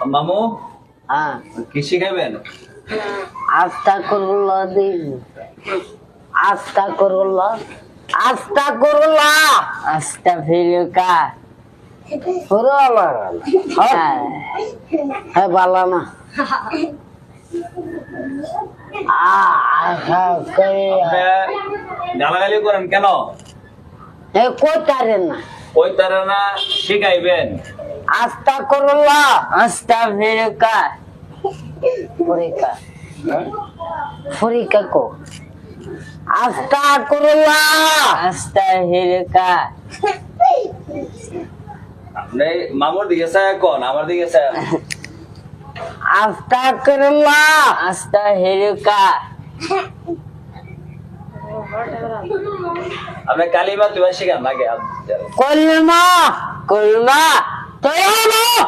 মামু হ্যাঁ কি শিখাইবেন? আস্তাগফিরুল্লাহ দিন আস্তাগফিরুল্লাহ আস্তাগফিরুল্লাহ আস্তাগফিরুকা পুরো আমার হ্যাঁ ভালো না গালাগালি করেন কেন? কইতারেন না ওই তারা না শিখাইবেন। আস্তাগফিরুল্লাহ আস্তাগফিরুকা পরীক্ষা পরীক্ষা কো আস্তাগফিরুল্লাহ আস্তাগফিরুকা আপনি মামুর দিকে চায় কোন আমার দিকে চায়? আস্তাগফিরুল্লাহ আস্তাগফিরুকা আপনি কালিমা তুই শিখান নাকি? কলমা কলমা তো